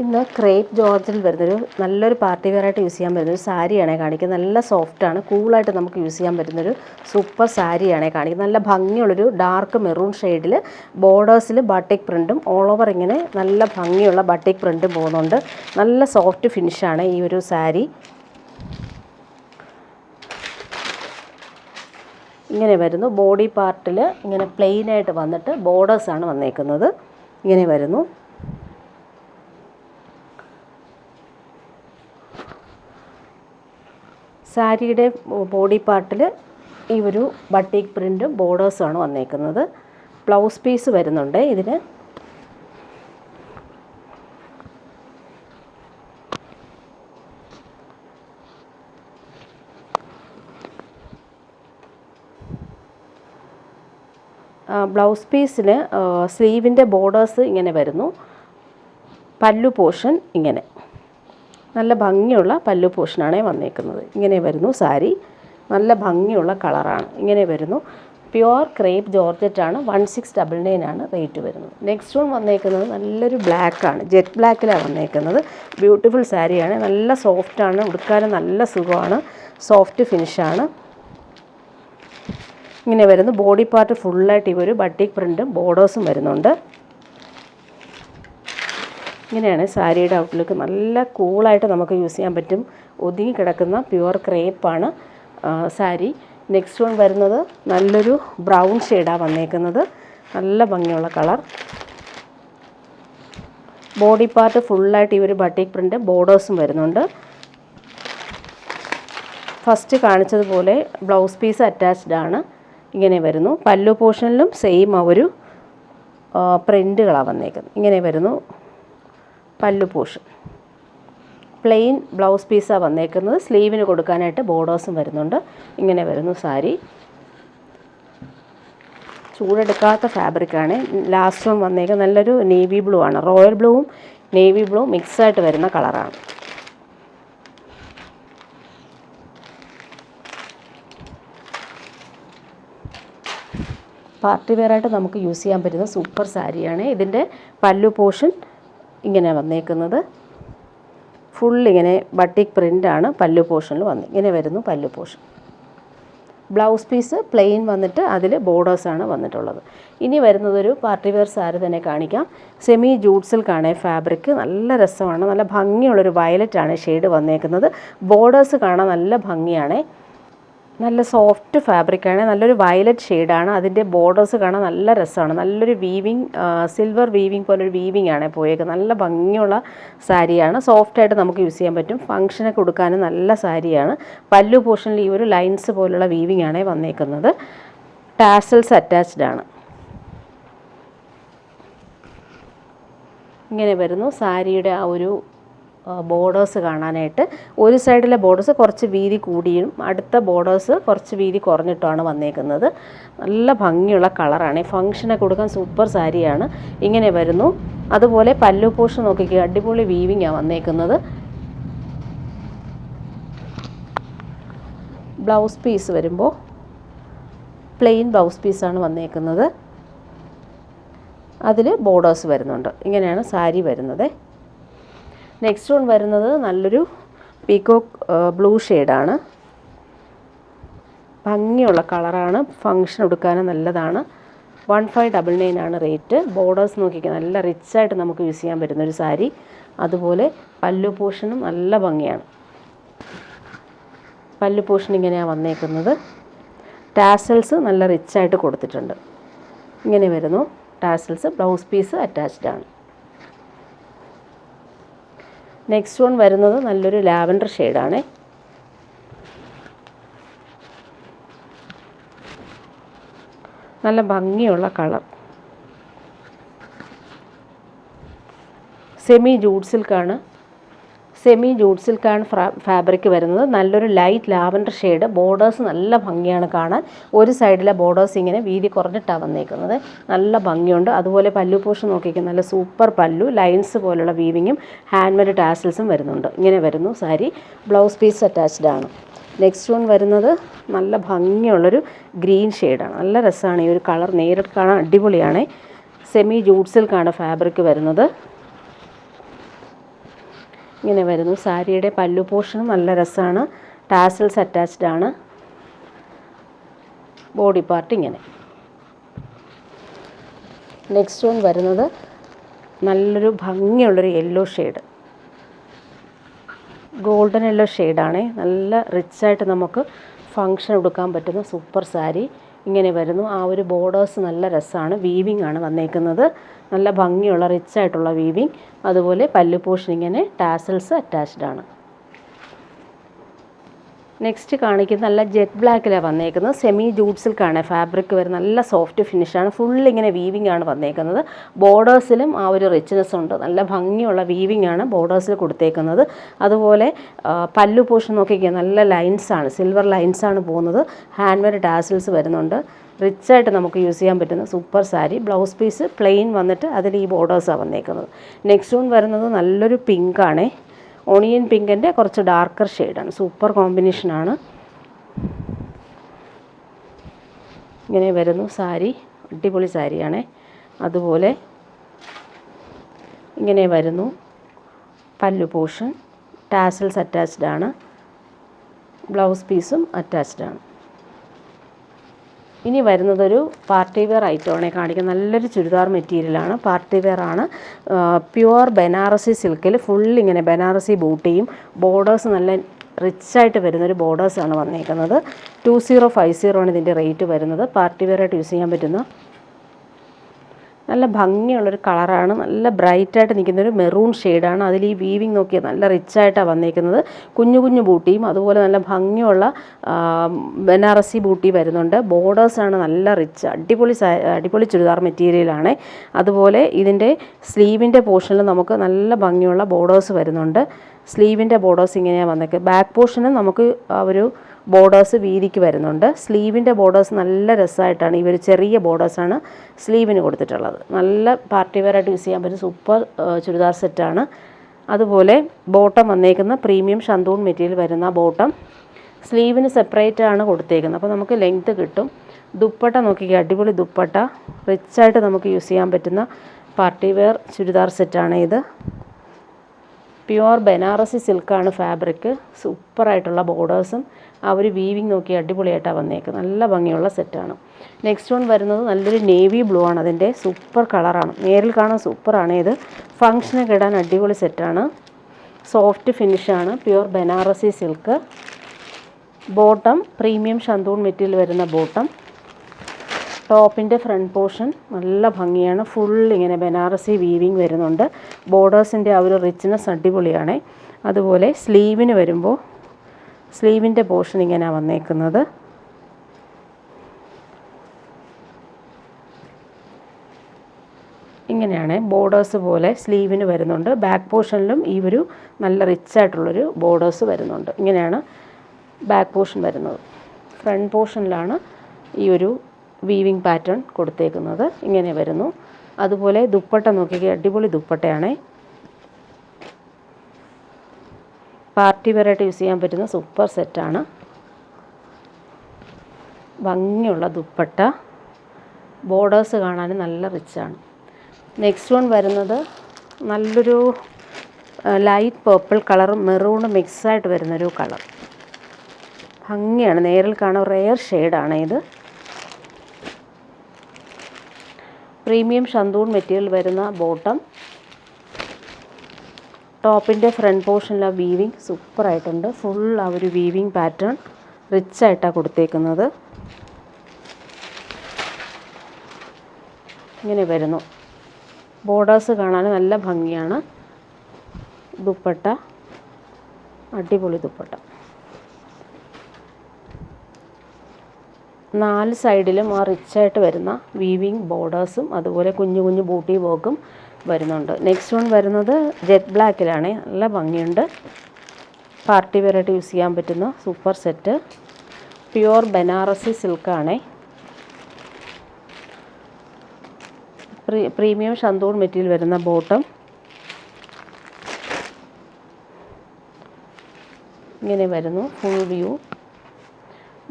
ഇന്ന് ക്രേപ്പ് ജോർജിൽ വരുന്നൊരു നല്ലൊരു പാർട്ടി വെയറായിട്ട് യൂസ് ചെയ്യാൻ പറ്റുന്നൊരു സാരിയാണേ കാണിക്കുന്നത്. നല്ല സോഫ്റ്റാണ്, കൂളായിട്ട് നമുക്ക് യൂസ് ചെയ്യാൻ പറ്റുന്നൊരു സൂപ്പർ സാരിയാണേ കാണിക്കുന്നത്. നല്ല ഭംഗിയുള്ളൊരു ഡാർക്ക് മെറൂൺ ഷെയ്ഡിൽ ബോർഡേഴ്സിൽ ബാട്ടിക് പ്രിൻറ്റും ഓൾ ഓവർ ഇങ്ങനെ നല്ല ഭംഗിയുള്ള ബാട്ടിക് പ്രിൻറ്റും പോകുന്നുണ്ട്. നല്ല സോഫ്റ്റ് ഫിനിഷാണ് ഈ ഒരു സാരി. ഇങ്ങനെ വരുന്നു. ബോഡി പാർട്ടിൽ ഇങ്ങനെ പ്ലെയിനായിട്ട് വന്നിട്ട് ബോർഡേഴ്സാണ് വന്നേക്കുന്നത്. ഇങ്ങനെ വരുന്നു. സാരിയുടെ ബോഡി പാർട്ടിൽ ഈ ഒരു ബട്ടിക് പ്രിൻറ്റും ബോർഡേഴ്സുമാണ് വന്നേക്കുന്നത്. ബ്ലൗസ് പീസ് വരുന്നുണ്ട് ഇതിന്. ബ്ലൗസ് പീസിന് സ്ലീവിൻ്റെ ബോർഡേഴ്സ് ഇങ്ങനെ വരുന്നു. പല്ലു പോർഷൻ ഇങ്ങനെ നല്ല ഭംഗിയുള്ള പല്ലു പോർഷനാണ് വന്നേക്കുന്നത്. ഇങ്ങനെ വരുന്നു സാരി. നല്ല ഭംഗിയുള്ള കളറാണ്. ഇങ്ങനെ വരുന്നു. Pure crepe ജോർജറ്റാണ്. 1699 ആണ് റേറ്റ് വരുന്നത്. നെക്സ്റ്റ് വൺ വന്നേക്കുന്നത് നല്ലൊരു ബ്ലാക്കാണ്. ജെറ്റ് ബ്ലാക്കിലാണ് വന്നേക്കുന്നത്. ബ്യൂട്ടിഫുൾ സാരിയാണ്. നല്ല സോഫ്റ്റാണ്, ഉടുക്കാനും നല്ല സുഖമാണ്. സോഫ്റ്റ് ഫിനിഷാണ്. ഇങ്ങനെ വരുന്നു. ബോഡി പാർട്ട് ഫുള്ളായിട്ട് ഈ ഒരു ബട്ടിക് പ്രിൻറ്റും ബോർഡേഴ്സും വരുന്നുണ്ട്. ഇങ്ങനെയാണ് സാരിയുടെ ഔട്ട്ലുക്ക്. നല്ല കൂളായിട്ട് നമുക്ക് യൂസ് ചെയ്യാൻ പറ്റും. ഒതുങ്ങി കിടക്കുന്ന പ്യുവർ ക്രേപ്പാണ് സാരി. നെക്സ്റ്റ് വൺ വരുന്നത് നല്ലൊരു ബ്രൗൺ ഷെയ്ഡാണ് വന്നേക്കുന്നത്. നല്ല ഭംഗിയുള്ള കളർ. ബോഡി പാർട്ട് ഫുള്ളായിട്ട് ഈ ഒരു ബട്ടിക് പ്രിൻ്റ് ബോർഡേഴ്സും വരുന്നുണ്ട്. ഫസ്റ്റ് കാണിച്ചതുപോലെ ബ്ലൗസ് പീസ് അറ്റാച്ച്ഡ് ആണ്. ഇങ്ങനെ വരുന്നു. പല്ലു പോർഷനിലും സെയിം ആ ഒരു പ്രിൻ്റുകളാണ് വന്നേക്കുന്നത്. ഇങ്ങനെ വരുന്നു പല്ലു പോർഷൻ. പ്ലെയിൻ ബ്ലൗസ് പീസാണ് വന്നേക്കുന്നത്. സ്ലീവിന് കൊടുക്കാനായിട്ട് ബോർഡേഴ്സും വരുന്നുണ്ട്. ഇങ്ങനെ വരുന്നു സാരി. ചൂടെടുക്കാത്ത ഫാബ്രിക്കാണ്. ലാസ്റ്റ് വൺ വന്നേക്കുന്നത് നല്ലൊരു നേവി ബ്ലൂ ആണ്. റോയൽ ബ്ലൂവും നേവി ബ്ലൂവും മിക്സായിട്ട് വരുന്ന കളറാണ്. പാർട്ടി വെയറായിട്ട് നമുക്ക് യൂസ് ചെയ്യാൻ പറ്റുന്ന സൂപ്പർ സാരിയാണ്. ഇതിൻ്റെ പല്ലു പോർഷൻ ഇങ്ങനെ വന്നേക്കുന്നത്. ഫുള്ളിങ്ങനെ ബട്ടിക് പ്രിൻ്റാണ് പല്ലു പോർഷനിൽ വന്നത്. ഇങ്ങനെ വരുന്നു പല്ലു പോർഷൻ. ബ്ലൗസ് പീസ് പ്ലെയിൻ വന്നിട്ട് അതിൽ ബോർഡേഴ്സാണ് വന്നിട്ടുള്ളത്. ഇനി വരുന്നതൊരു പാർട്ടി വെയർ സാരി തന്നെ കാണിക്കാം. സെമി ജൂട്ട് സിൽക്കാണ് ഫാബ്രിക്. നല്ല രസമാണ്. നല്ല ഭംഗിയുള്ളൊരു വയലറ്റാണ് ഷെയ്ഡ് വന്നേക്കുന്നത്. ബോർഡേഴ്സ് കാണാൻ നല്ല ഭംഗിയാണ്. നല്ല സോഫ്റ്റ് ഫാബ്രിക്കാണ്. നല്ലൊരു വയലറ്റ് ഷെയ്ഡാണ്. അതിൻ്റെ ബോർഡേഴ്സ് കാണാൻ നല്ല രസമാണ്. നല്ലൊരു വീവിങ്, സിൽവർ വീവിങ് പോലൊരു വീവിങ് ആണ് പോയേക്കുന്നത്. നല്ല ഭംഗിയുള്ള സാരിയാണ്. സോഫ്റ്റായിട്ട് നമുക്ക് യൂസ് ചെയ്യാൻ പറ്റും. ഫംഗ്ഷനൊക്കെ കൊടുക്കാനും നല്ല സാരിയാണ്. പല്ലു പോർഷനിൽ ഈ ഒരു ലൈൻസ് പോലുള്ള വീവിങ് ആണ് വന്നേക്കുന്നത്. ടാസൽസ് അറ്റാച്ച്ഡ് ആണ്. ഇങ്ങനെ വരുന്നു സാരിയുടെ ആ ഒരു ബോർഡേഴ്സ് കാണാനായിട്ട്. ഒരു സൈഡിലെ ബോർഡേഴ്സ് കുറച്ച് വീതി കൂടിയും അടുത്ത ബോർഡേഴ്സ് കുറച്ച് വീതി കുറഞ്ഞിട്ടുമാണ് വന്നേക്കുന്നത്. നല്ല ഭംഗിയുള്ള കളറാണ്. ഫംഗ്ഷനൊക്കെ കൊടുക്കാൻ സൂപ്പർ സാരിയാണ്. ഇങ്ങനെ വരുന്നു. അതുപോലെ പല്ലു പോർഷൻ നോക്കിക്കുക, അടിപൊളി വീവിങ്ങാണ് വന്നേക്കുന്നത്. ബ്ലൗസ് പീസ് വരുമ്പോൾ പ്ലെയിൻ ബ്ലൗസ് പീസാണ് വന്നേക്കുന്നത്. അതിൽ ബോർഡേഴ്സ് വരുന്നുണ്ട്. ഇങ്ങനെയാണ് സാരി വരുന്നത്. നെക്സ്റ്റ് വൺ വരുന്നത് നല്ലൊരു പീകോക്ക് ബ്ലൂ ഷെയ്ഡാണ്. ഭംഗിയുള്ള കളറാണ്. ഫംഗ്ഷൻ എടുക്കാനും നല്ലതാണ്. 1599 ആണ് റേറ്റ്. ബോർഡേഴ്സ് നോക്കിക്കുക, നല്ല റിച്ചായിട്ട് നമുക്ക് യൂസ് ചെയ്യാൻ പറ്റുന്നൊരു സാരി. അതുപോലെ പല്ലു പോർഷനും നല്ല ഭംഗിയാണ്. പല്ലു പോർഷൻ ഇങ്ങനെയാണ് വന്നേക്കുന്നത്. ടാസൽസ് നല്ല റിച്ചായിട്ട് കൊടുത്തിട്ടുണ്ട്. ഇങ്ങനെ വരുന്നു ടാസൽസ്. ബ്ലൗസ് പീസ് അറ്റാച്ച്ഡ് ആണ്. നെക്സ്റ്റ് വൺ വരുന്നത് നല്ലൊരു ലാവൻഡർ ഷെയ്ഡാണ്. നല്ല ഭംഗിയുള്ള കളർ. സെമി ജൂട്ട് സിൽക്കാണ്. സെമി ജൂട്ട് സിൽക്കാണ് ഫാബ്രിക് വരുന്നത്. നല്ലൊരു ലൈറ്റ് ലാവൻഡർ ഷെയ്ഡ്. ബോർഡേഴ്സ് നല്ല ഭംഗിയാണ് കാണാൻ. ഒരു സൈഡിലെ ബോർഡേഴ്സ് ഇങ്ങനെ വീതി കുറഞ്ഞിട്ടാണ് വന്നേക്കുന്നത്. നല്ല ഭംഗിയുണ്ട്. അതുപോലെ പല്ലു പോർഷൻ നോക്കിക്കുക, നല്ല സൂപ്പർ പല്ലു. ലൈൻസ് പോലുള്ള വീവിങ്ങും ഹാൻഡ്മെയ്ഡ് ടാസൽസും വരുന്നുണ്ട്. ഇങ്ങനെ വരുന്നു സാരി. ബ്ലൗസ് പീസ് അറ്റാച്ച്ഡ് ആണ്. നെക്സ്റ്റ് വൺ വരുന്നത് നല്ല ഭംഗിയുള്ളൊരു ഗ്രീൻ ഷെയ്ഡാണ്. നല്ല രസമാണ് ഈ ഒരു കളർ. നേരിട്ട് കാണാൻ അടിപൊളിയാണ്. സെമി ജൂട്ട് സിൽക്കാണ് ഫാബ്രിക് വരുന്നത്. ഇങ്ങനെ വരുന്നു. സാരിയുടെ പല്ലു പോർഷനും നല്ല രസമാണ്. ടാസൽസ് അറ്റാച്ച്ഡ് ആണ്. ബോഡി പാർട്ട് ഇങ്ങനെ. നെക്സ്റ്റ് വൺ വരുന്നത് നല്ലൊരു ഭംഗിയുള്ളൊരു യെല്ലോ ഷെയ്ഡ്, ഗോൾഡൻ യെല്ലോ ഷെയ്ഡാണ്. നല്ല റിച്ചായിട്ട് നമുക്ക് ഫങ്ഷൻ എടുക്കാൻ പറ്റുന്ന സൂപ്പർ സാരി. ഇങ്ങനെ വരുന്നു. ആ ഒരു ബോർഡേഴ്സ് നല്ല രസമാണ്. വീവിങ് ആണ് വന്നേക്കുന്നത്. നല്ല ഭംഗിയുള്ള റിച്ചായിട്ടുള്ള വീവിങ്. അതുപോലെ പല്ലു പോർഷൻ ഇങ്ങനെ ടാസൽസ് അറ്റാച്ച്ഡ് ആണ്. നെക്സ്റ്റ് കാണിക്കുന്നത് നല്ല ജെറ്റ് ബ്ലാക്കിലാണ് വന്നേക്കുന്നത്. സെമി ജൂട്ട് സിൽക്കാണ് ഫാബ്രിക് വരുന്നത്. നല്ല സോഫ്റ്റ് ഫിനിഷാണ്. ഫുൾ ഇങ്ങനെ വീവിങ് ആണ് വന്നേക്കുന്നത്. ബോർഡേഴ്സിലും ആ ഒരു റിച്ച്നെസ് ഉണ്ട്. നല്ല ഭംഗിയുള്ള വീവിങ് ആണ് ബോർഡേഴ്സിൽ കൊടുത്തേക്കുന്നത്. അതുപോലെ പല്ലു പോർഷൻ നോക്കിക്കുക, നല്ല ലൈൻസാണ്, സിൽവർ ലൈൻസാണ് പോകുന്നത്. ഹാൻഡ് മെയ്ഡ് ടാസൽസ് വരുന്നുണ്ട്. റിച്ചായിട്ട് നമുക്ക് യൂസ് ചെയ്യാൻ പറ്റുന്ന super sari. Blouse piece plain വന്നിട്ട് അതിൽ ഈ ബോർഡേഴ്സാണ് വന്നേക്കുന്നത്. നെക്സ്റ്റ് വൺ വരുന്നത് നല്ലൊരു പിങ്കാണ്. ഓണിയൻ പിങ്കിൻ്റെ കുറച്ച് ഡാർക്കർ ഷെയ്ഡാണ്. സൂപ്പർ കോമ്പിനേഷനാണ്. ഇങ്ങനെ വരുന്നു സാരി. അടിപൊളി സാരിയാണ്. അതുപോലെ ഇങ്ങനെ വരുന്നു പല്ലു പോർഷൻ. ടാസൽസ് അറ്റാച്ച്ഡ് ആണ്. ബ്ലൗസ് പീസും അറ്റാച്ച്ഡ് ആണ്. ഇനി വരുന്നതൊരു പാർട്ടി വെയർ ഐറ്റമാണ് കാണിക്കുന്നത്. നല്ലൊരു ചുരിദാർ മെറ്റീരിയലാണ്. പാർട്ടി വെയർ ആണ്. പ്യുവർ ബനാറസി സിൽക്കിൽ ഫുൾ ഇങ്ങനെ ബനാറസി ബൂട്ടിയും ബോർഡേഴ്സ് നല്ല റിച്ചായിട്ട് വരുന്നൊരു ബോർഡേഴ്സാണ് വന്നേക്കുന്നത്. 2050 ആണ് ഇതിൻ്റെ റേറ്റ് വരുന്നത്. പാർട്ടി വെയറായിട്ട് യൂസ് ചെയ്യാൻ പറ്റുന്ന നല്ല ഭംഗിയുള്ളൊരു കളറാണ്. നല്ല ബ്രൈറ്റായിട്ട് നിൽക്കുന്നൊരു മെറൂൺ ഷെയ്ഡാണ്. അതിൽ ഈ വീവിങ് നോക്കിയാൽ നല്ല റിച്ചായിട്ടാണ് വന്നേക്കുന്നത്. കുഞ്ഞു കുഞ്ഞു ബൂട്ടിയും അതുപോലെ നല്ല ഭംഗിയുള്ള ബനാറസി ബൂട്ടി വരുന്നുണ്ട്. ബോർഡേഴ്സാണ് നല്ല റിച്ച്. അടിപൊളി ചുരിദാർ മെറ്റീരിയലാണ്. അതുപോലെ ഇതിൻ്റെ സ്ലീവിൻ്റെ പോർഷനിൽ നമുക്ക് നല്ല ഭംഗിയുള്ള ബോർഡേഴ്സ് വരുന്നുണ്ട്. സ്ലീവിൻ്റെ ബോർഡേഴ്സ് ഇങ്ങനെയാണ് വന്നേക്കുന്നത്. ബാക്ക് പോർഷന് നമുക്ക് ഒരു ബോർഡേഴ്സ് വീതിക്ക് വരുന്നുണ്ട്. സ്ലീവിൻ്റെ ബോർഡേഴ്സ് നല്ല രസമായിട്ടാണ് ഈ ഒരു ചെറിയ ബോർഡേഴ്സാണ് സ്ലീവിന് കൊടുത്തിട്ടുള്ളത്. നല്ല പാർട്ടി വെയറായിട്ട് യൂസ് ചെയ്യാൻ പറ്റും സൂപ്പർ ചുരിദാർ സെറ്റാണ്. അതുപോലെ ബോട്ടം വന്നേക്കുന്ന പ്രീമിയം ഷന്തൂൺ മെറ്റീരിയൽ വരുന്ന ബോട്ടം. സ്ലീവിന് സെപ്പറേറ്റ് ആണ് കൊടുത്തേക്കുന്നത്. അപ്പോൾ നമുക്ക് ലെങ്ത്ത് കിട്ടും. ദുപ്പട്ട നോക്കിക്കുക, അടിപൊളി ദുപ്പട്ട. റിച്ചായിട്ട് നമുക്ക് യൂസ് ചെയ്യാൻ പറ്റുന്ന പാർട്ടി വെയർ ചുരിദാർ സെറ്റാണ് ഇത്. പ്യുവർ ബനാറസി സിൽക്കാണ് ഫാബ്രിക്. സൂപ്പറായിട്ടുള്ള ബോർഡേഴ്സും ആ ഒരു വീവിങ് നോക്കി അടിപൊളിയായിട്ടാണ് വന്നേക്കുന്നത്. നല്ല ഭംഗിയുള്ള സെറ്റാണ്. നെക്സ്റ്റ് വൺ വരുന്നത് നല്ലൊരു നേവി ബ്ലൂ ആണ്. അതിൻ്റെ സൂപ്പർ കളറാണ്. നേരിൽ കാണാൻ സൂപ്പറാണ് ഇത്. ഫങ്ഷനൊക്കെ ഇടാൻ അടിപൊളി സെറ്റാണ്. സോഫ്റ്റ് ഫിനിഷാണ്. Pure Banarasi silk. Bottom premium shantoon material വരുന്ന ബോട്ടം. ടോപ്പിൻ്റെ ഫ്രണ്ട് പോർഷൻ നല്ല ഭംഗിയാണ്. ഫുൾ ഇങ്ങനെ ബനാറസി വീവിങ് വരുന്നുണ്ട്. ബോർഡേഴ്സിൻ്റെ ആ ഒരു റിച്ച്നെസ് അടിപൊളിയാണ്. അതുപോലെ സ്ലീവിന് വരുമ്പോൾ സ്ലീവിൻ്റെ പോർഷൻ ഇങ്ങനെയാണ് വന്നേക്കുന്നത്. ഇങ്ങനെയാണ് ബോർഡേഴ്സ് പോലെ സ്ലീവിന് വരുന്നുണ്ട്. ബാക്ക് പോർഷനിലും ഈ ഒരു നല്ല റിച്ചായിട്ടുള്ളൊരു ബോർഡേഴ്സ് വരുന്നുണ്ട്. ഇങ്ങനെയാണ് ബാക്ക് പോർഷൻ വരുന്നത്. ഫ്രണ്ട് പോർഷനിലാണ് ഈ ഒരു വീവിങ് പാറ്റേൺ കൊടുത്തേക്കുന്നത്. ഇങ്ങനെ വരുന്നു. അതുപോലെ ദുപ്പട്ട നോക്കിക്കുക, അടിപൊളി ദുപ്പട്ടയാണ്. പാർട്ടി വെയറായിട്ട് യൂസ് ചെയ്യാൻ പറ്റുന്ന സൂപ്പർ സെറ്റാണ്. ഭംഗിയുള്ള ദുപ്പട്ട. ബോർഡേഴ്സ് കാണാൻ നല്ല റിച്ചാണ്. നെക്സ്റ്റ് വൺ വരുന്നത് നല്ലൊരു ലൈറ്റ് പേർപ്പിൾ കളറും മെറൂണും മിക്സായിട്ട് വരുന്നൊരു കളർ. ഭംഗിയാണ്. നേരിൽ കാണാൻ റെയർ ഷെയ്ഡാണ് ഇത്. പ്രീമിയം ഷന്തൂൺ മെറ്റീരിയൽ വരുന്ന ബോട്ടം. ടോപ്പിൻ്റെ ഫ്രണ്ട് പോർഷനിലെ വീവിങ് സൂപ്പറായിട്ടുണ്ട്. ഫുൾ ആ ഒരു വീവിങ് പാറ്റേൺ റിച്ചായിട്ടാണ് കൊടുത്തേക്കുന്നത്. ഇങ്ങനെ വരുന്നു. ബോർഡേഴ്സ് കാണാൻ നല്ല ഭംഗിയാണ്. ദുപ്പട്ട അടിപൊളി ദുപ്പട്ട. 4 സൈഡിലും ആ റിച്ചായിട്ട് വരുന്ന വീവിങ് ബോർഡേഴ്സും അതുപോലെ കുഞ്ഞു കുഞ്ഞു ബൂട്ടി വർക്കും വരുന്നുണ്ട്. നെക്സ്റ്റ് വൺ വരുന്നത് ജെറ്റ് ബ്ലാക്കിലാണ്. നല്ല ഭംഗിയുണ്ട്. പാർട്ടി വെയറായിട്ട് യൂസ് ചെയ്യാൻ പറ്റുന്ന സൂപ്പർ സെറ്റ്. പ്യുവർ ബനാറസി സിൽക്കാണ്. പ്രീമിയം ഷന്തൂൺ മെറ്റീരിയൽ വരുന്ന ബോട്ടം. ഇങ്ങനെ വരുന്നു ഫുൾ വ്യൂ.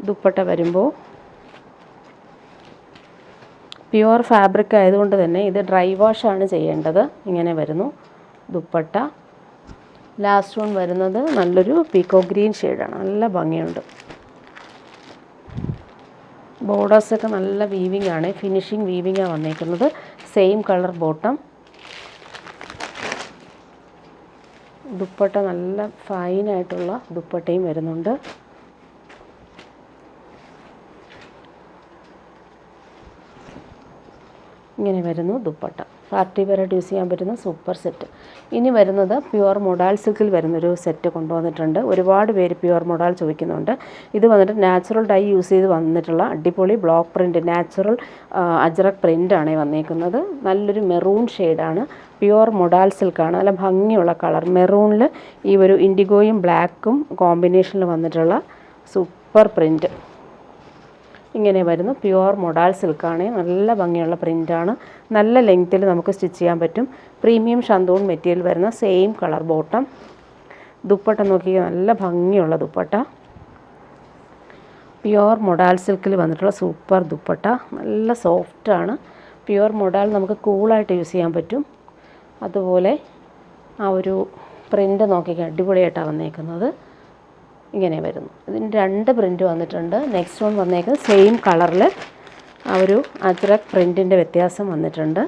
ദുപ്പട്ട വരുമ്പോൾ പ്യുവർ ഫാബ്രിക് ആയതുകൊണ്ട് തന്നെ ഇത് ഡ്രൈ വാഷാണ് ചെയ്യേണ്ടത്. ഇങ്ങനെ വരുന്നു ദുപ്പട്ട. ലാസ്റ്റ് വൺ വരുന്നത് നല്ലൊരു പീക്കോ ഗ്രീൻ ഷെയ്ഡാണ്, നല്ല ഭംഗിയുണ്ട്. ബോർഡേഴ്സൊക്കെ നല്ല വീവിങ് ആണ്, ഫിനിഷിങ് വീവിങ്ങാണ് വന്നേക്കുന്നത്. Same colour bottom. ദുപ്പട്ട നല്ല ഫൈനായിട്ടുള്ള ദുപ്പട്ടയും വരുന്നുണ്ട്. ഇങ്ങനെ വരുന്നു ദുപ്പട്ട. പാർട്ടി വെയറായിട്ട് യൂസ് ചെയ്യാൻ പറ്റുന്ന സൂപ്പർ സെറ്റ്. ഇനി വരുന്നത് പ്യുവർ മൊഡാൾ സിൽക്കിൽ വരുന്നൊരു സെറ്റ് കൊണ്ടുവന്നിട്ടുണ്ട്. ഒരുപാട് പേര് പ്യുവർ മൊഡാൾ ചോദിക്കുന്നുണ്ട്. ഇത് വന്നിട്ട് നാച്ചുറൽ ഡൈ യൂസ് ചെയ്ത് വന്നിട്ടുള്ള അടിപൊളി ബ്ലോക്ക് പ്രിൻറ്റ്, നാച്ചുറൽ അജ്രക് പ്രിൻ്റാണ് വന്നേക്കുന്നത്. നല്ലൊരു മെറൂൺ ഷെയ്ഡാണ്, പ്യുവർ മൊഡാൾ സിൽക്കാണ്, നല്ല ഭംഗിയുള്ള കളർ. മെറൂണിൽ ഈ ഒരു ഇൻഡിഗോയും ബ്ലാക്കും കോമ്പിനേഷനിൽ വന്നിട്ടുള്ള സൂപ്പർ പ്രിൻറ്റ്. ഇങ്ങനെ വരുന്നു. പ്യുവർ മൊഡാൾ സിൽക്കാണ്, നല്ല ഭംഗിയുള്ള പ്രിൻ്റാണ്. നല്ല ലെങ്ത്തിൽ നമുക്ക് സ്റ്റിച്ച് ചെയ്യാൻ പറ്റും. പ്രീമിയം ഷന്തൂൺ മെറ്റീരിയൽ വരുന്ന സെയിം കളർ ബോട്ടം. ദുപ്പട്ട നോക്കിയാൽ നല്ല ഭംഗിയുള്ള ദുപ്പട്ട. പ്യുവർ മൊഡാൾ സിൽക്കിൽ വന്നിട്ടുള്ള സൂപ്പർ ദുപ്പട്ട, നല്ല സോഫ്റ്റാണ്. പ്യുവർ മൊഡാൾ നമുക്ക് കൂളായിട്ട് യൂസ് ചെയ്യാൻ പറ്റും. അതുപോലെ ആ ഒരു പ്രിൻ്റ് നോക്കിയാൽ അടിപൊളിയായിട്ടാണ് വന്നേക്കുന്നത്. ഇങ്ങനെ വരുന്നു. ഇതിന് 2 പ്രിൻ്റ് വന്നിട്ടുണ്ട്. നെക്സ്റ്റ് വൺ വന്നേക്കുന്നത് സെയിം കളറിൽ ആ ഒരു അജ്രക് പ്രിൻറ്റിൻ്റെ വ്യത്യാസം വന്നിട്ടുണ്ട്.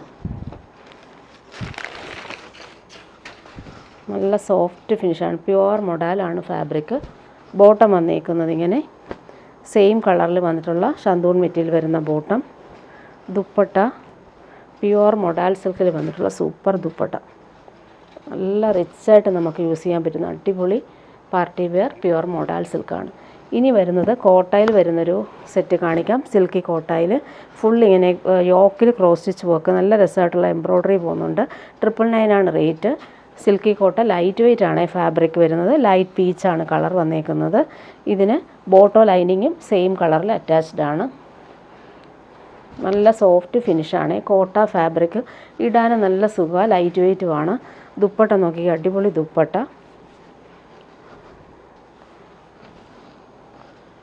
നല്ല സോഫ്റ്റ് ഫിനിഷാണ്, പ്യുവർ മൊഡാലാണ് ഫാബ്രിക്. ബോട്ടം വന്നേക്കുന്നത് ഇങ്ങനെ സെയിം കളറിൽ വന്നിട്ടുള്ള ഷന്തൂൺ മെറ്റീരിയൽ വരുന്ന ബോട്ടം. ദുപ്പട്ട പ്യുവർ മൊഡാൾ സിൽക്കിൽ വന്നിട്ടുള്ള സൂപ്പർ ദുപ്പട്ട, നല്ല റിച്ചായിട്ട് നമുക്ക് യൂസ് ചെയ്യാൻ പറ്റുന്ന അടിപൊളി പാർട്ടി വെയർ പ്യുവർ മൊഡാൾ സിൽക്കാണ്. ഇനി വരുന്നത് കോട്ടായിൽ വരുന്നൊരു സെറ്റ് കാണിക്കാം. സിൽക്കി കോട്ടായിൽ ഫുൾ ഇങ്ങനെ യോക്കിൽ ക്രോസ് സ്റ്റിച്ച് വർക്ക്, നല്ല രസമായിട്ടുള്ള എംബ്രോയ്ഡറി പോകുന്നുണ്ട്. 999 റേറ്റ്. സിൽക്കി കോട്ട ലൈറ്റ് വെയ്റ്റ് ആണ് ഫാബ്രിക് വരുന്നത്. ലൈറ്റ് പീച്ചാണ് കളർ വന്നേക്കുന്നത്. ഇതിന് ബോട്ടോ ലൈനിങ്ങും സെയിം കളറിൽ അറ്റാച്ച്ഡ് ആണ്. നല്ല സോഫ്റ്റ് ഫിനിഷാണ്. കോട്ട ഫാബ്രിക് ഇടാനും നല്ല സുഖമാണ്, ലൈറ്റ് വെയ്റ്റുമാണ്. ദുപ്പട്ട നോക്കി അടിപൊളി ദുപ്പട്ട.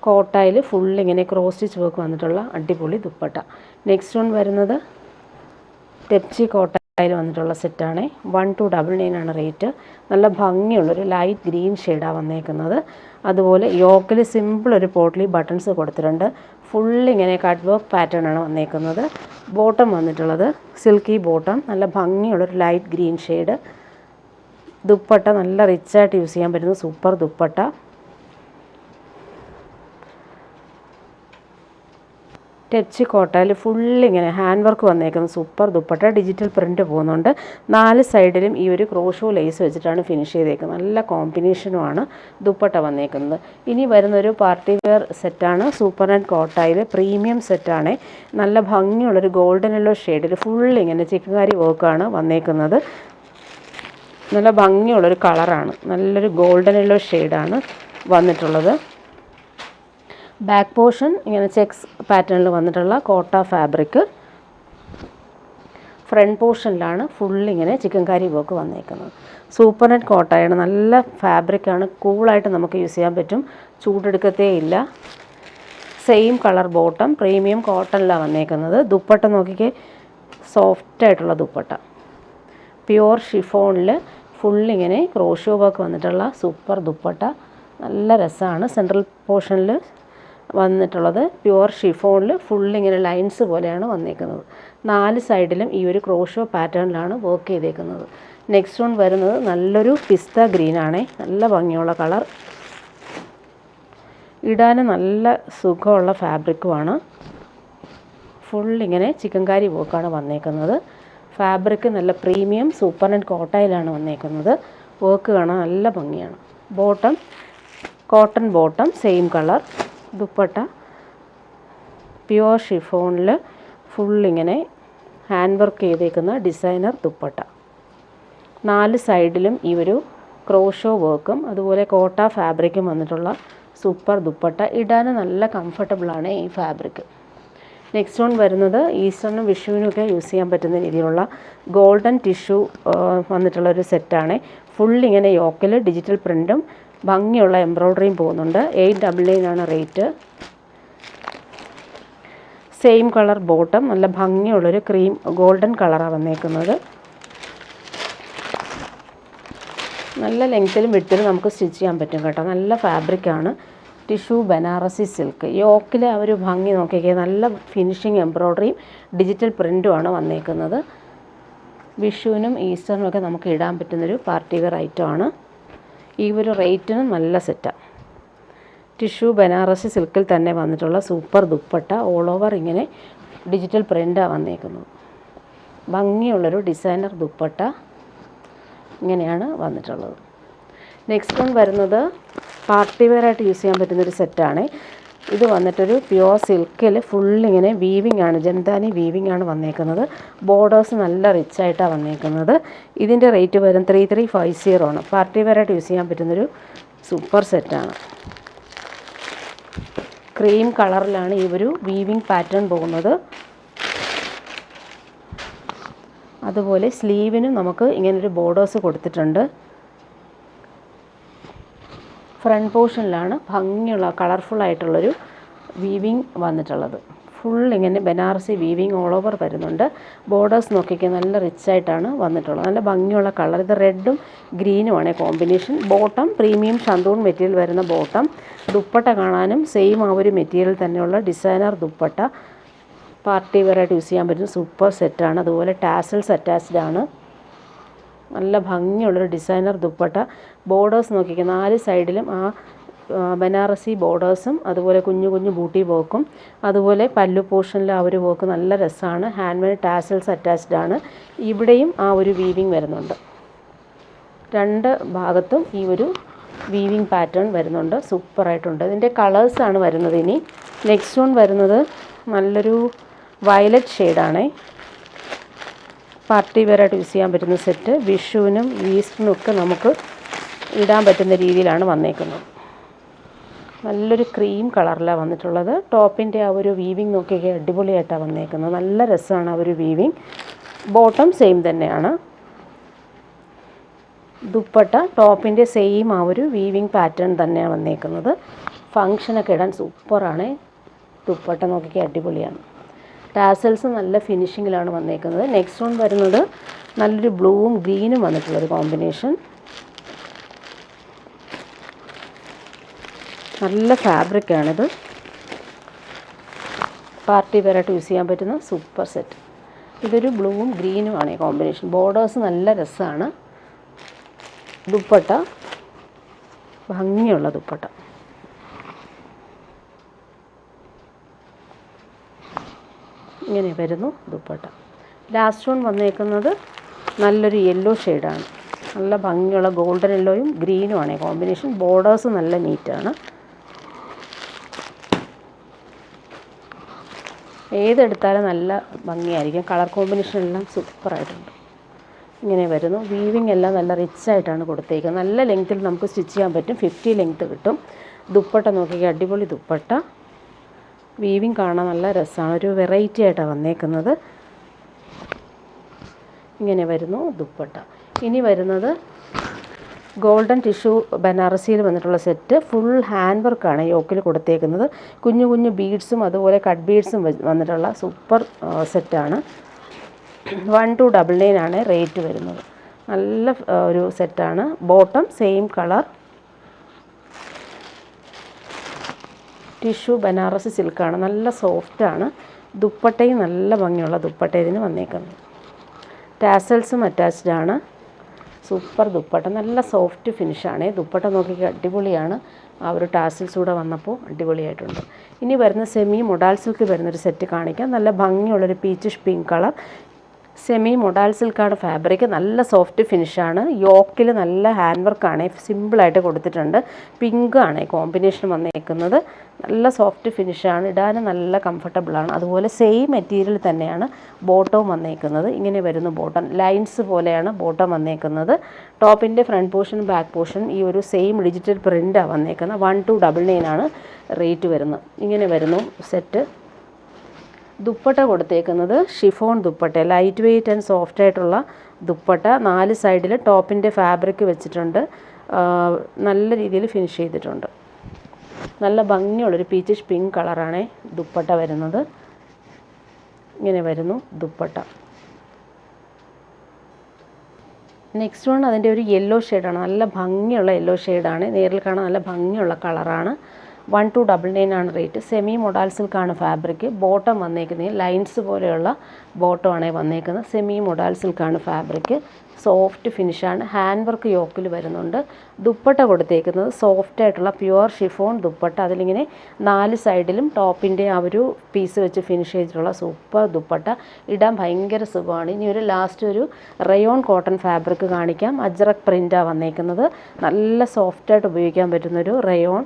കോട്ടായിൽ ഫുൾ ഇങ്ങനെ ക്രോസ് സ്റ്റിച്ച് വർക്ക് വന്നിട്ടുള്ള അടിപൊളി ദുപ്പട്ട. നെക്സ്റ്റ് വൺ വരുന്നത് ടെപ്ചി കോട്ടായിൽ വന്നിട്ടുള്ള സെറ്റാണ്. 1299 ആണ് റേറ്റ്. നല്ല ഭംഗിയുള്ളൊരു ലൈറ്റ് ഗ്രീൻ ഷെയ്ഡാണ് വന്നേക്കുന്നത്. അതുപോലെ യോക്കിൽ സിമ്പിൾ ഒരു പോട്ട്ലി ബട്ടൺസ് കൊടുത്തിട്ടുണ്ട്. ഫുൾ ഇങ്ങനെ കട്ട് വർക്ക് പാറ്റേൺ ആണ് വന്നേക്കുന്നത്. ബോട്ടം വന്നിട്ടുള്ളത് സിൽക്കി ബോട്ടം, നല്ല ഭംഗിയുള്ളൊരു ലൈറ്റ് ഗ്രീൻ ഷെയ്ഡ്. ദുപ്പട്ട നല്ല റിച്ചായിട്ട് യൂസ് ചെയ്യാൻ പറ്റുന്ന സൂപ്പർ ദുപ്പട്ട. ടെപ്ചി കോട്ടയിൽ ഫുൾ ഇങ്ങനെ ഹാൻഡ് വർക്ക് വന്നേക്കുന്ന സൂപ്പർ ദുപ്പട്ട. ഡിജിറ്റൽ പ്രിൻറ്റ് പോകുന്നുണ്ട്. 4 സൈഡിലും ഈ ഒരു ക്രോഷോ ലേസ് വെച്ചിട്ടാണ് ഫിനിഷ് ചെയ്തേക്കുന്നത്. നല്ല കോമ്പിനേഷനുമാണ് ദുപ്പട്ട വന്നേക്കുന്നത്. ഇനി വരുന്നൊരു പാർട്ടി വെയർ സെറ്റാണ്. സൂപ്പർ നെറ്റ് കോട്ടായിൽ പ്രീമിയം സെറ്റാണ്. നല്ല ഭംഗിയുള്ളൊരു ഗോൾഡൻ യെല്ലോ ഷെയ്ഡിൽ ഫുൾ ഇങ്ങനെ ചിക്കൻകാരി വർക്കാണ് വന്നേക്കുന്നത്. നല്ല ഭംഗിയുള്ളൊരു കളറാണ്, നല്ലൊരു ഗോൾഡൻ യെല്ലോ ഷെയ്ഡാണ് വന്നിട്ടുള്ളത്. ബാക്ക് പോർഷൻ ഇങ്ങനെ ചെക്സ് പാറ്റേണിൽ വന്നിട്ടുള്ള കോട്ട ഫാബ്രിക്. ഫ്രണ്ട് പോർഷനിലാണ് ഫുൾ ഇങ്ങനെ ചിക്കൻകാരി വർക്ക് വന്നേക്കുന്നത്. സൂപ്പർ നെറ്റ് കോട്ടയാണ്, നല്ല ഫാബ്രിക്കാണ്, കൂളായിട്ട് നമുക്ക് യൂസ് ചെയ്യാൻ പറ്റും, ചൂടെടുക്കത്തേ ഇല്ല. സെയിം കളർ ബോട്ടം, പ്രീമിയം കോട്ടണിലാണ് വന്നേക്കുന്നത്. ദുപ്പട്ട നോക്കിക്കേ, സോഫ്റ്റായിട്ടുള്ള ദുപ്പട്ട. പ്യുവർ ഷിഫോണിൽ ഫുൾ ഇങ്ങനെ ക്രോഷോ വർക്ക് വന്നിട്ടുള്ള സൂപ്പർ ദുപ്പട്ട, നല്ല രസമാണ്. സെൻട്രൽ പോർഷനിൽ വന്നിട്ടുള്ളത് പ്യുവർ ഷിഫോണിൽ ഫുൾ ഇങ്ങനെ ലൈൻസ് പോലെയാണ് വന്നേക്കുന്നത്. 4 സൈഡിലും ഈ ഒരു ക്രോഷോ പാറ്റേണിലാണ് വർക്ക് ചെയ്തേക്കുന്നത്. നെക്സ്റ്റ് വൺ വരുന്നത് നല്ലൊരു പിസ്ത ഗ്രീനാണ്, നല്ല ഭംഗിയുള്ള കളർ. ഇടാനും നല്ല സുഖമുള്ള ഫാബ്രിക്കുമാണ്. ഫുൾ ഇങ്ങനെ ചിക്കൻകാരി വർക്കാണ് വന്നേക്കുന്നത്. ഫാബ്രിക് നല്ല പ്രീമിയം സൂപ്പർ നെറ്റ് കോട്ടയിലാണ് വന്നേക്കുന്നത്. വർക്ക് കാണാൻ നല്ല ഭംഗിയാണ്. Bottom cotton bottom, same colour. Dupatta pure ഷിഫോണിൽ ഫുൾ ഇങ്ങനെ ഹാൻഡ് വർക്ക് ചെയ്തേക്കുന്ന ഡിസൈനർ ദുപ്പട്ട. 4 സൈഡിലും ഈ ഒരു ക്രോഷോ വർക്കും അതുപോലെ കോട്ട ഫാബ്രിക്കും വന്നിട്ടുള്ള സൂപ്പർ ദുപ്പട്ട. ഇടാൻ നല്ല കംഫർട്ടബിളാണ് ഈ ഫാബ്രിക്. നെക്സ്റ്റ് വൺ വരുന്നത് ഈസ്റ്ററിനും വിഷുവിനുമൊക്കെ യൂസ് ചെയ്യാൻ പറ്റുന്ന രീതിയിലുള്ള ഗോൾഡൻ ടിഷ്യൂ വന്നിട്ടുള്ളൊരു സെറ്റാണ്. ഫുൾ ഇങ്ങനെ യോക്കിൽ ഡിജിറ്റൽ പ്രിൻറ്റും ഭംഗിയുള്ള എംബ്രോയ്ഡറിയും പോകുന്നുണ്ട്. 899 ആണ് റേറ്റ്. സെയിം കളർ ബോട്ടം, നല്ല ഭംഗിയുള്ളൊരു ക്രീം ഗോൾഡൻ കളറാണ് വന്നേക്കുന്നത്. നല്ല ലെങ്ത്തിലും വിഡ്ത്തിലും നമുക്ക് സ്റ്റിച്ച് ചെയ്യാൻ പറ്റും കേട്ടോ. നല്ല ഫാബ്രിക്കാണ്. Tissue Banarasi silk. യോക്കിലെ ആ ഒരു ഭംഗി നോക്കിക്കേ, നല്ല ഫിനിഷിങ് എംബ്രോയ്ഡറിയും ഡിജിറ്റൽ പ്രിൻറ്റുമാണ് വന്നേക്കുന്നത്. വിഷുവിനും ഈസ്റ്ററിനും ഒക്കെ നമുക്ക് ഇടാൻ പറ്റുന്നൊരു പാർട്ടി വെയർ ഐറ്റമാണ്. ഈ ഒരു റേറ്റിനും നല്ല സെറ്റാണ്. ടിഷ്യൂ ബനാറസി സിൽക്കിൽ തന്നെ വന്നിട്ടുള്ള സൂപ്പർ ദുപ്പട്ട. ഓൾ ഓവർ ഇങ്ങനെ ഡിജിറ്റൽ പ്രിൻ്റാണ് വന്നേക്കുന്നത്. ഭംഗിയുള്ളൊരു ഡിസൈനർ ദുപ്പട്ട ഇങ്ങനെയാണ് വന്നിട്ടുള്ളത്. നെക്സ്റ്റ് വൺ വരുന്നത് പാർട്ടി വെയർ ആയിട്ട് യൂസ് ചെയ്യാൻ പറ്റുന്നൊരു സെറ്റാണ്. ഇത് വന്നിട്ടൊരു പ്യുവർ സിൽക്കിൽ ഫുള്ളിങ്ങനെ വീവിങ് ആണ്, ജംദാനി വീവിങ് ആണ് വന്നേക്കുന്നത്. ബോർഡേഴ്സ് നല്ല റിച്ച് ആയിട്ടാണ് വന്നേക്കുന്നത്. ഇതിൻ്റെ റേറ്റ് വരും 3350 ആണ്. പാർട്ടി വെയർ ആയിട്ട് യൂസ് ചെയ്യാൻ പറ്റുന്നൊരു സൂപ്പർ സെറ്റാണ്. ക്രീം കളറിലാണ് ഈ ഒരു വീവിങ് പാറ്റേൺ പോകുന്നത്. അതുപോലെ സ്ലീവിനും നമുക്ക് ഇങ്ങനൊരു ബോർഡേഴ്സ് കൊടുത്തിട്ടുണ്ട്. ഫ്രണ്ട് പോർഷനിലാണ് ഭംഗിയുള്ള കളർഫുള്ളായിട്ടുള്ളൊരു വീവിങ് വന്നിട്ടുള്ളത്. ഫുൾ ഇങ്ങനെ ബനാറസി വീവിങ് ഓൾ ഓവർ വരുന്നുണ്ട്. ബോർഡേഴ്സ് നോക്കിക്കാൻ നല്ല റിച്ചായിട്ടാണ് വന്നിട്ടുള്ളത്. നല്ല ഭംഗിയുള്ള കളർ. ഇത് റെഡും ഗ്രീനുമാണ് combination. Bottom premium shantoon material വരുന്ന ബോട്ടം. ദുപ്പട്ട കാണാനും സെയിം ആ ഒരു മെറ്റീരിയൽ തന്നെയുള്ള ഡിസൈനർ ദുപ്പട്ട. പാർട്ടി വെയർ ആയിട്ട് യൂസ് ചെയ്യാൻ പറ്റുന്ന സൂപ്പർ സെറ്റാണ്. അതുപോലെ ടാസൽസ് അറ്റാച്ച്ഡ് ആണ്. നല്ല ഭംഗിയുള്ളൊരു ഡിസൈനർ ദുപ്പട്ട. ബോർഡേഴ്സ് നോക്കിക്കുക, 4 സൈഡിലും ആ ബനാറസി ബോർഡേഴ്സും അതുപോലെ കുഞ്ഞു കുഞ്ഞു ബൂട്ടി വർക്കും അതുപോലെ പല്ലു പോർഷനിൽ ആ ഒരു വർക്ക് നല്ല രസമാണ്. ഹാൻഡ് മെയ്ഡ് ടാസൽസ് അറ്റാച്ച്ഡ് ആണ്. ഇവിടെയും ആ ഒരു വീവിങ് വരുന്നുണ്ട്. 2 ഭാഗത്തും ഈ ഒരു വീവിങ് പാറ്റേൺ വരുന്നുണ്ട്. സൂപ്പറായിട്ടുണ്ട്. ഇതിൻ്റെ കളേഴ്സാണ് വരുന്നത്. ഇനി നെക്സ്റ്റ് വൺ വരുന്നത് നല്ലൊരു വയലറ്റ് ഷെയ്ഡാണേ. പാർട്ടി വെയർ ആയിട്ട് യൂസ് ചെയ്യാൻ പറ്റുന്ന സെറ്റ്. വിഷുവിനും ഈസ്റ്ററിനും ഒക്കെ നമുക്ക് ഇടാൻ പറ്റുന്ന രീതിയിലാണ് വന്നേക്കുന്നത്. നല്ലൊരു ക്രീം കളറിലാണ് വന്നിട്ടുള്ളത്. ടോപ്പിൻ്റെ ആ ഒരു വീവിങ് നോക്കിയൊക്കെ അടിപൊളിയായിട്ടാണ് വന്നേക്കുന്നത്. നല്ല രസമാണ് ആ ഒരു വീവിങ്. ബോട്ടം സെയിം തന്നെയാണ്. ദുപ്പട്ട ടോപ്പിൻ്റെ സെയിം ആ ഒരു വീവിങ് പാറ്റേൺ തന്നെയാണ് വന്നേക്കുന്നത്. ഫങ്ഷനൊക്കെ ഇടാൻ സൂപ്പറാണ്. ദുപ്പട്ട നോക്കിയൊക്കെ അടിപൊളിയാണ്. ടാസൽസ് നല്ല ഫിനിഷിങ്ങിലാണ് വന്നേക്കുന്നത്. നെക്സ്റ്റ് വൺ വരുന്നത് നല്ലൊരു ബ്ലൂവും ഗ്രീനും വന്നിട്ടുള്ളൊരു കോമ്പിനേഷൻ. നല്ല ഫാബ്രിക്കാണിത്. പാർട്ടി വെയർ ആയിട്ട് യൂസ് ചെയ്യാൻ പറ്റുന്ന സൂപ്പർ സെറ്റ്. ഇതൊരു ബ്ലൂവും ഗ്രീനുമാണ് ഈ കോമ്പിനേഷൻ. ബോർഡേഴ്സ് നല്ല രസമാണ്. ദുപ്പട്ട ഭംഗിയുള്ള ദുപ്പട്ട. ഇങ്ങനെ വരുന്നു ദുപ്പട്ട. ലാസ്റ്റ് വൺ വന്നേക്കുന്നത് നല്ലൊരു യെല്ലോ ഷെയ്ഡാണ്. നല്ല ഭംഗിയുള്ള ഗോൾഡൻ യെല്ലോയും ഗ്രീനുമാണ് ഈ കോമ്പിനേഷൻ. ബോർഡേഴ്സ് നല്ല നീറ്റാണ്. ഏതെടുത്താലും നല്ല ഭംഗിയായിരിക്കും. കളർ കോമ്പിനേഷൻ എല്ലാം സൂപ്പറായിട്ടുണ്ട്. ഇങ്ങനെ വരുന്നു. വീവിങ് എല്ലാം നല്ല റിച്ചായിട്ടാണ് കൊടുത്തേക്കുന്നത്. നല്ല ലെങ്ത്തിൽ നമുക്ക് സ്റ്റിച്ച് ചെയ്യാൻ പറ്റും. 50 ലെങ്ത്ത് കിട്ടും. ദുപ്പട്ട നോക്കിക്കുക, അടിപൊളി ദുപ്പട്ട. വീവിങ് കാണാൻ നല്ല രസമാണ്. ഒരു വെറൈറ്റി ആയിട്ടാണ് വന്നേക്കുന്നത്. ഇങ്ങനെ വരുന്നു ദുപ്പട്ട. ഇനി വരുന്നത് ഗോൾഡൻ ടിഷ്യൂ ബനാറസിയിൽ വന്നിട്ടുള്ള സെറ്റ്. ഫുൾ ഹാൻഡ് വർക്കാണ് യോക്കിൽ കൊടുത്തേക്കുന്നത്. കുഞ്ഞു കുഞ്ഞു ബീഡ്സും അതുപോലെ കട്ട് ബീഡ്സും വന്നിട്ടുള്ള സൂപ്പർ സെറ്റാണ്. 1299 ആണ് റേറ്റ് വരുന്നത്. നല്ല ഒരു സെറ്റാണ്. Bottom same colour. Tissue Banarasi സിൽക്കാണ്. നല്ല സോഫ്റ്റാണ്. ദുപ്പട്ടയും നല്ല ഭംഗിയുള്ള ദുപ്പട്ട ഇതിന് വന്നേക്കുന്നത്. ടാസൽസും അറ്റാച്ച്ഡ് ആണ്. സൂപ്പർ ദുപ്പട്ട. നല്ല സോഫ്റ്റ് ഫിനിഷാണ്. ദുപ്പട്ട നോക്കിക്കുക, അടിപൊളിയാണ്. ആ ഒരു ടാസൽസ് കൂടെ വന്നപ്പോൾ അടിപൊളിയായിട്ടുണ്ട്. ഇനി വരുന്ന സെമി മൊഡാൽ സിൽക്ക് വരുന്നൊരു സെറ്റ് കാണിക്കാം. നല്ല ഭംഗിയുള്ളൊരു peachish pink colour. Semi modal സിൽക്കാണ് ഫാബ്രിക്. നല്ല സോഫ്റ്റ് ഫിനിഷാണ്. യോക്കിൽ നല്ല ഹാൻഡ് വർക്കാണ്. സിമ്പിളായിട്ട് കൊടുത്തിട്ടുണ്ട്. പിങ്ക് ആണ് കോമ്പിനേഷൻ വന്നേക്കുന്നത്. നല്ല സോഫ്റ്റ് ഫിനിഷാണ്. ഇടാനും നല്ല കംഫർട്ടബിളാണ്. അതുപോലെ സെയിം മെറ്റീരിയൽ തന്നെയാണ് ബോട്ടവും വന്നേക്കുന്നത്. ഇങ്ങനെ വരുന്നു ബോട്ടം. ലൈൻസ് പോലെയാണ് ബോട്ടം വന്നേക്കുന്നത്. ടോപ്പിൻ്റെ ഫ്രണ്ട് പോർഷൻ ബാക്ക് പോർഷൻ ഈ ഒരു സെയിം ഡിജിറ്റൽ പ്രിൻ്റാണ് വന്നേക്കുന്നത്. 1299 ആണ് റേറ്റ് വരുന്നത്. ഇങ്ങനെ വരുന്നു സെറ്റ്. ദുപ്പട്ട കൊടുത്തേക്കുന്നത് chiffon dupatta. Light weight and soft ആയിട്ടുള്ള ദുപ്പട്ട. 4 സൈഡിൽ ടോപ്പിൻ്റെ ഫാബ്രിക് വെച്ചിട്ടുണ്ട്. നല്ല രീതിയിൽ ഫിനിഷ് ചെയ്തിട്ടുണ്ട്. നല്ല ഭംഗിയുള്ളൊരു പീച്ചിഷ് പിങ്ക് കളറാണ് ദുപ്പട്ട വരുന്നത്. ഇങ്ങനെ വരുന്നു ദുപ്പട്ട. നെക്സ്റ്റ് വൺ അതിൻ്റെ ഒരു യെല്ലോ ഷെയ്ഡാണ്, നല്ല ഭംഗിയുള്ള യെല്ലോ ഷെയ്ഡാണ്, നേരിൽ കാണാൻ നല്ല ഭംഗിയുള്ള കളറാണ്. 1299 ആണ് റേറ്റ്. സെമി മൊഡാൽ സിൽക്കാണ് ഫാബ്രിക്. ബോട്ടം വന്നേക്കുന്നത് ലൈൻസ് പോലെയുള്ള ബോട്ടമാണ് വന്നേക്കുന്നത്. സെമി മൊഡാൽ സിൽക്കാണ് ഫാബ്രിക്. സോഫ്റ്റ് ഫിനിഷാണ്. ഹാൻഡ് വർക്ക് യോക്കിൽ വരുന്നുണ്ട്. ദുപ്പട്ട കൊടുത്തേക്കുന്നത് സോഫ്റ്റ് ആയിട്ടുള്ള പ്യുവർ ഷിഫോൺ ദുപ്പട്ട. അതിലിങ്ങനെ 4 സൈഡിലും ടോപ്പിൻ്റെ ആ ഒരു പീസ് വെച്ച് ഫിനിഷ് ചെയ്തിട്ടുള്ള സൂപ്പർ ദുപ്പട്ട. ഇടാൻ ഭയങ്കര സുഖമാണ്. ഇനി ഒരു ലാസ്റ്റ് ഒരു റയോൺ കോട്ടൺ ഫാബ്രിക് കാണിക്കാം. അജ്രക് പ്രിൻ്റാണ് വന്നേക്കുന്നത്. നല്ല സോഫ്റ്റായിട്ട് ഉപയോഗിക്കാൻ പറ്റുന്നൊരു റയോൺ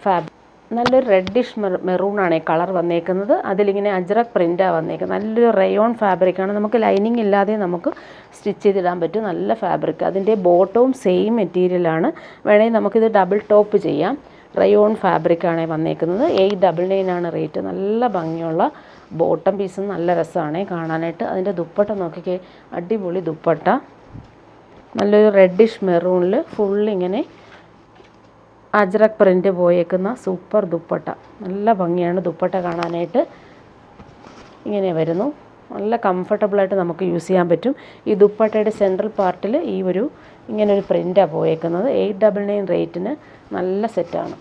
ഫാബ്രിക്. നല്ലൊരു റെഡിഷ് മെറൂണാണ് ഈ കളർ വന്നേക്കുന്നത്. അതിലിങ്ങനെ അജ്രക് പ്രിൻ്റാണ് വന്നേക്കുന്നത്. നല്ലൊരു റയോൺ ഫാബ്രിക്കാണ്. നമുക്ക് ലൈനിങ് ഇല്ലാതെ നമുക്ക് സ്റ്റിച്ച് ചെയ്തിടാൻ പറ്റും. നല്ല ഫാബ്രിക്. അതിൻ്റെ ബോട്ടവും സെയിം മെറ്റീരിയലാണ്. വേണമെങ്കിൽ നമുക്കിത് ഡബിൾ ടോപ്പ് ചെയ്യാം. റയോൺ ഫാബ്രിക്കാണ് വന്നേക്കുന്നത്. 899 ആണ് റേറ്റ്. നല്ല ഭംഗിയുള്ള ബോട്ടം പീസും നല്ല രസമാണ് കാണാനായിട്ട്. അതിൻ്റെ ദുപ്പട്ട നോക്കിക്കേ, അടിപൊളി ദുപ്പട്ട. നല്ലൊരു റെഡിഷ് മെറൂണിൽ ഫുള്ളിങ്ങനെ അജ്രക് പ്രിൻ്റ് പോയേക്കുന്ന സൂപ്പർ ദുപ്പട്ട. നല്ല ഭംഗിയാണ് ദുപ്പട്ട കാണാനായിട്ട്. ഇങ്ങനെ വരുന്നു. നല്ല കംഫർട്ടബിളായിട്ട് നമുക്ക് യൂസ് ചെയ്യാൻ പറ്റും. ഈ ദുപ്പട്ടയുടെ സെൻട്രൽ പാർട്ടിൽ ഈ ഒരു ഇങ്ങനൊരു പ്രിൻ്റാണ് പോയേക്കുന്നത്. 899 റേറ്റിന് നല്ല സെറ്റാണ്.